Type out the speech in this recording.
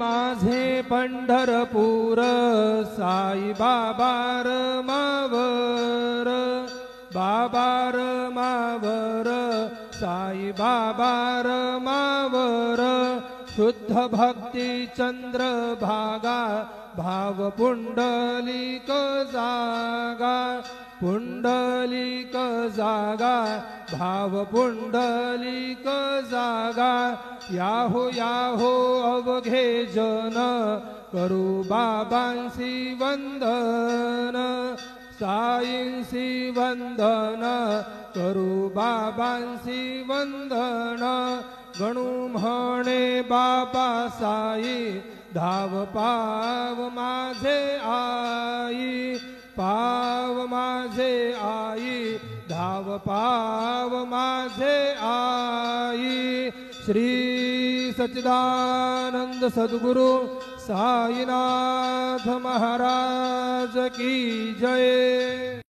माझे पंढरपूर साई बाबार मावर, बाबार मावर, साई बाबार मावर, शुद्ध भक्ती चंद्र भागा, भाव पुंडलिक जागा, पुंडलिक जागा, भाव पुंडलिक जागा, याहो याहो अवघे जन, करू बाबांसी वंदन, साईंसी वंदन, करू बाबांसी वंदन, गणू म्हणे बाबा साई, धाव पाव माझे आई, पाव माझे आई, धाव पाव माझे आई। श्री सच्चिदानंद सद्गुरु साईनाथ महाराज की जय।